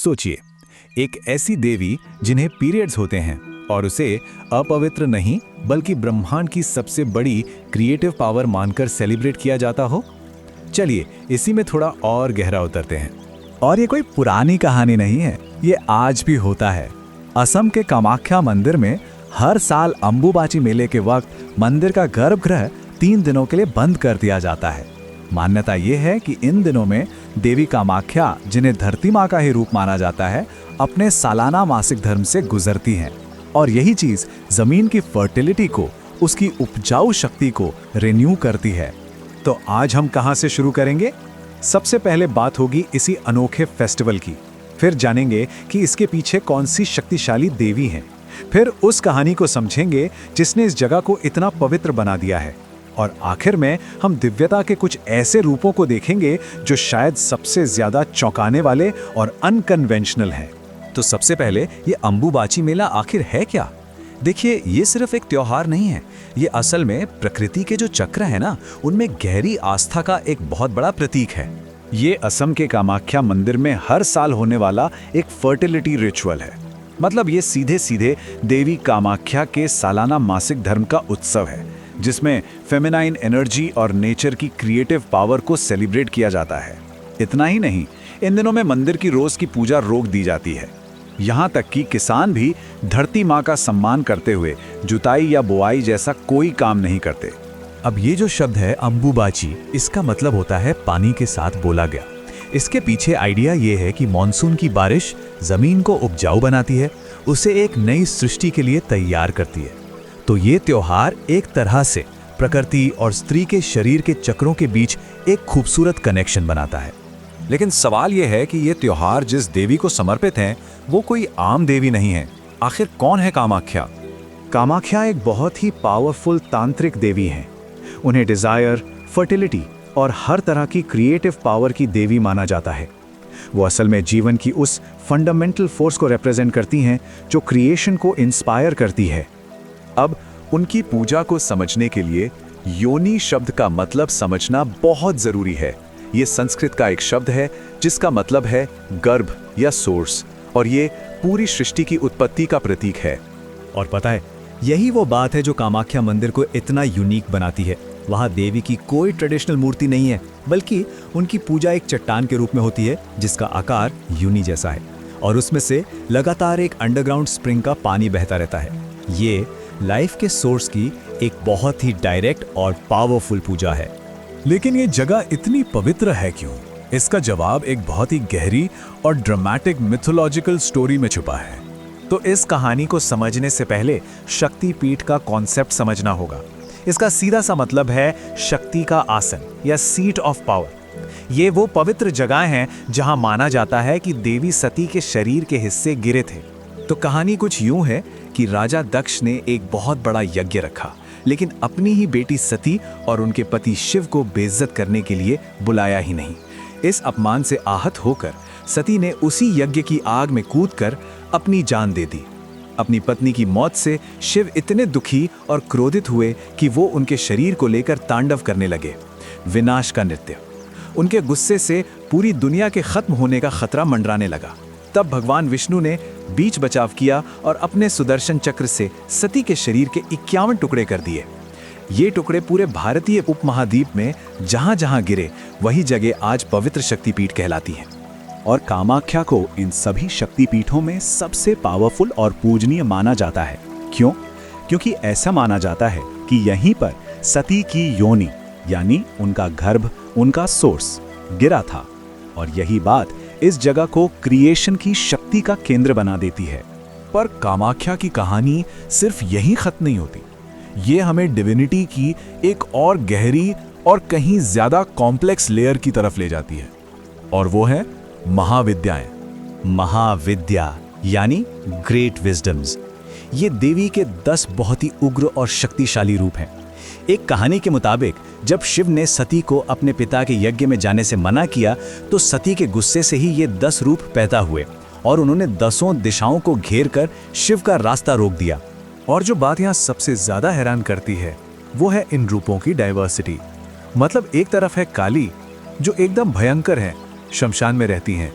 सोचिए, एक ऐसी देवी जिन्हें पीरियड्स होते हैं और उसे अपवित्र नहीं बल्कि ब्रह्मांड की सबसे बड़ी क्रिएटिव पावर मानकर सेलिब्रेट किया जाता हो। चलिए इसी में थोड़ा और गहरा उतरते हैं। और ये कोई पुरानी कहानी नहीं है, ये आज भी होता है। असम के कामाख्या मंदिर में हर साल अंबुबाची मेले के वक्त मंदिर का गर्भगृह 3 दिनों के लिए बंद कर दिया जाता है। मान्यता ये है कि इन दिनों में देवी कामाख्या, जिन्हें धरती माँ का ही रूप माना जाता है, अपने सालाना मासिक धर्म से गुजरती हैं और यही चीज जमीन की फर्टिलिटी को, उसकी उपजाऊ शक्ति को रिन्यू करती है। तो आज हम कहां से शुरू करेंगे? सबसे पहले बात होगी इसी अनोखे फेस्टिवल की, फिर जानेंगे कि इसके पीछे कौन सी शक्तिशाली देवी हैं, फिर उस कहानी को समझेंगे जिसने इस जगह को इतना पवित्र बना दिया है, और आखिर में हम दिव्यता के कुछ ऐसे रूपों को देखेंगे जो शायद सबसे ज्यादा चौंकाने वाले और अनकन्वेंशनल हैं। तो सबसे पहले ये अंबुबाची मेला आखिर है क्या? देखिए, ये सिर्फ एक त्योहार नहीं है, ये असल में प्रकृति के जो चक्र है ना, उनमें गहरी आस्था का एक बहुत बड़ा प्रतीक है। ये असम के कामाख्या मंदिर में हर साल होने वाला एक फर्टिलिटी रिचुअल है। मतलब ये सीधे सीधे देवी कामाख्या के सालाना मासिक धर्म का उत्सव है, जिसमें फेमिनाइन एनर्जी और नेचर की क्रिएटिव पावर को सेलिब्रेट किया जाता है। इतना ही नहीं, इन दिनों में मंदिर की रोज की पूजा रोक दी जाती है। यहाँ तक कि किसान भी धरती माँ का सम्मान करते हुए जुताई या बुआई जैसा कोई काम नहीं करते। अब ये जो शब्द है अंबुबाची, इसका मतलब होता है पानी के साथ बोला गया। इसके पीछे आइडिया ये है कि मॉनसून की बारिश जमीन को उपजाऊ बनाती है, उसे एक नई सृष्टि के लिए तैयार करती है। तो ये त्योहार एक तरह से प्रकृति और स्त्री के शरीर के चक्रों के बीच एक खूबसूरत कनेक्शन बनाता है। लेकिन सवाल यह है कि ये त्योहार जिस देवी को समर्पित है, वो कोई आम देवी नहीं है। आखिर कौन है कामाख्या? कामाख्या एक बहुत ही पावरफुल तांत्रिक देवी हैं। उन्हें डिजायर, फर्टिलिटी और हर तरह की क्रिएटिव पावर की देवी माना जाता है। वो असल में जीवन की उस फंडामेंटल फोर्स को रिप्रेजेंट करती हैं जो क्रिएशन को इंस्पायर करती है। अब उनकी पूजा को समझने के लिए योनि शब्द का मतलब समझना बहुत जरूरी है। ये संस्कृत का एक शब्द है जिसका मतलब है गर्भ या सोर्स, और ये पूरी सृष्टि की उत्पत्ति का प्रतीक है। और पता है, यही वो बात है जो कामाख्या मंदिर को इतना यूनिक बनाती है। वहाँ देवी की कोई ट्रेडिशनल मूर्ति नहीं है, बल्कि उनकी पूजा एक चट्टान के रूप में होती है जिसका आकार यूनि जैसा है, और उसमें से लगातार एक अंडरग्राउंड स्प्रिंग का पानी बहता रहता है। ये लाइफ के सोर्स की एक बहुत ही डायरेक्ट और पावरफुल पूजा है। लेकिन ये जगह इतनी पवित्र है क्यों? इसका जवाब एक बहुत ही गहरी और ड्रामेटिक मिथोलॉजिकल स्टोरी में छुपा है। तो इस कहानी को समझने से पहले शक्तिपीठ का कॉन्सेप्ट समझना होगा। इसका सीधा सा मतलब है शक्ति का आसन या सीट ऑफ पावर। ये वो पवित्र जगह हैं जहां माना जाता है कि देवी सती के शरीर के हिस्से गिरे थे। तो कहानी कुछ यूं है कि राजा दक्ष ने एक बहुत बड़ा यज्ञ रखा, लेकिन अपनी ही बेटी सती और उनके पति शिव को बेइज्जत करने के लिए बुलाया ही नहीं। इस अपमान से आहत होकर सती ने उसी यज्ञ की आग में कूदकर अपनी जान दे दी। अपनी पत्नी की मौत से शिव इतने दुखी और क्रोधित हुए कि वो उनके शरीर को लेकर तांडव करने लगे, विनाश का नृत्य। उनके गुस्से से पूरी दुनिया के खत्म होने का खतरा मंडराने लगा। तब भगवान विष्णु ने बीच बचाव किया और अपने सुदर्शन चक्र से सती के शरीर के 51 टुकड़े कर दिए। ये टुकड़े पूरे भारतीय उपमहाद्वीप में जहां जहां गिरे, वही जगह आज पवित्र शक्तिपीठ कहलाती हैं। और कामाख्या को इन सभी शक्तिपीठों में सबसे पावरफुल और पूजनीय माना जाता है। क्यों? क्योंकि ऐसा माना जाता है कि यहीं पर सती की योनि यानी उनका गर्भ, उनका सोर्स गिरा था, और यही बात इस जगह को क्रिएशन की शक्ति का केंद्र बना देती है। पर कामाख्या की कहानी सिर्फ यहीं खत्म नहीं होती। ये हमें डिविनिटी की एक और गहरी और कहीं ज्यादा कॉम्प्लेक्स लेयर की तरफ ले जाती है, और वो है महाविद्याएं। महाविद्या यानी ग्रेट विजडम्स। ये देवी के 10 बहुत ही उग्र और शक्तिशाली रूप हैं। एक कहानी के मुताबिक जब शिव ने सती को अपने पिता के यज्ञ में जाने से मना किया, तो सती के गुस्से से ही ये 10 रूप पैदा हुए और उन्होंने 10 दिशाओं को घेर कर शिव का रास्ता रोक दिया। और जो बात यहाँ सबसे ज्यादा हैरान करती है, वो है इन रूपों की डाइवर्सिटी। मतलब एक तरफ है काली, जो एकदम भयंकर है, शमशान में रहती हैं,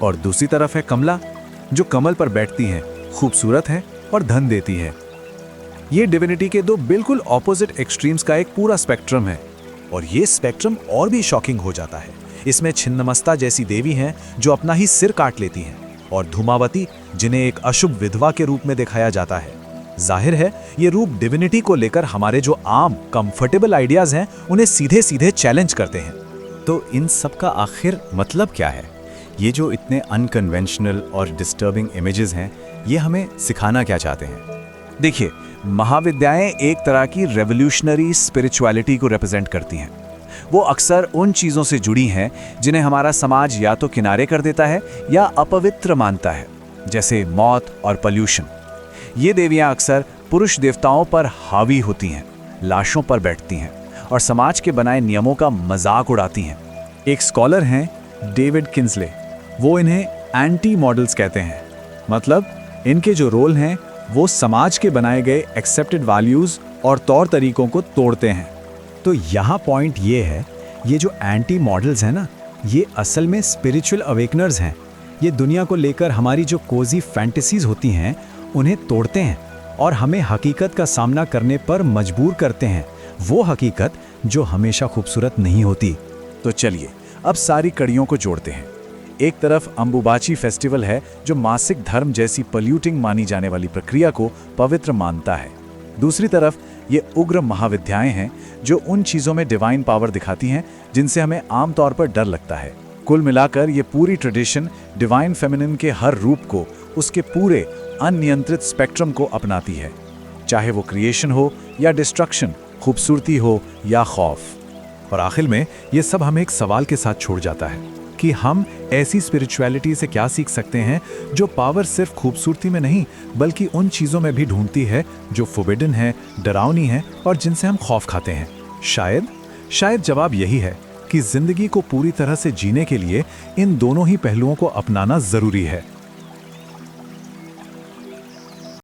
और दूसरी तरफ है कमला, जो कमल पर बैठती हैं, खूबसूरत है और धन देती है। ये डिविनिटी के दो बिल्कुल ऑपोजिट एक्सट्रीम्स का एक पूरा स्पेक्ट्रम है। और ये स्पेक्ट्रम और भी शॉकिंग हो जाता है। इसमें छिन्नमस्ता जैसी देवी हैं जो अपना ही सिर काट लेती हैं, और धूमावती जिन्हें एक अशुभ विधवा के रूप में दिखाया जाता है। जाहिर है ये रूप डिविनिटी को लेकर हमारे जो आम कंफर्टेबल आइडियाज हैं उन्हें सीधे सीधे चैलेंज करते हैं। तो इन सब का आखिर मतलब क्या है? ये जो इतने अनकन्वेंशनल और डिस्टर्बिंग इमेजेस हैं, ये हमें सिखाना क्या चाहते हैं? देखिए, महाविद्याएं एक तरह की रेवोल्यूशनरी स्पिरिचुअलिटी को रिप्रेजेंट करती हैं। वो अक्सर उन चीज़ों से जुड़ी हैं जिन्हें हमारा समाज या तो किनारे कर देता है या अपवित्र मानता है, जैसे मौत और पोल्यूशन। ये देवियां अक्सर पुरुष देवताओं पर हावी होती हैं, लाशों पर बैठती हैं और समाज के बनाए नियमों का मजाक उड़ाती हैं। एक स्कॉलर हैं डेविड किंसले, वो इन्हें एंटी मॉडल्स कहते हैं। मतलब इनके जो रोल हैं वो समाज के बनाए गए एक्सेप्टेड वैल्यूज और तौर तरीकों को तोड़ते हैं। तो यहाँ पॉइंट ये है, ये जो एंटी मॉडल्स हैं ना, ये असल में स्पिरिचुअल अवेकनर्स हैं। ये दुनिया को लेकर हमारी जो कोजी फैंटेसीज होती हैं उन्हें तोड़ते हैं और हमें हकीकत का सामना करने पर मजबूर करते हैं, वो हकीकत जो हमेशा खूबसूरत नहीं होती। तो चलिए अब सारी कड़ियों को जोड़ते हैं। एक तरफ अंबुबाची फेस्टिवल है जो मासिक धर्म जैसी पॉल्यूटिंग मानी जाने वाली प्रक्रिया को पवित्र मानता है। दूसरी तरफ ये उग्र महाविद्याएं हैं जो उन चीज़ों में डिवाइन पावर दिखाती हैं जिनसे हमें आमतौर पर डर लगता है। कुल मिलाकर ये पूरी ट्रेडिशन डिवाइन फेमिनिन के हर रूप को, उसके पूरे अनियंत्रित स्पेक्ट्रम को अपनाती है, चाहे वो क्रिएशन हो या डिस्ट्रक्शन, खूबसूरती हो या खौफ। और आखिर में ये सब हमें एक सवाल के साथ छोड़ जाता है कि हम ऐसी स्पिरिचुअलिटी से क्या सीख सकते हैं जो पावर सिर्फ खूबसूरती में नहीं बल्कि उन चीज़ों में भी ढूंढती है जो फॉरबिडन है, डरावनी है और जिनसे हम खौफ खाते हैं। शायद जवाब यही है कि जिंदगी को पूरी तरह से जीने के लिए इन दोनों ही पहलुओं को अपनाना जरूरी है।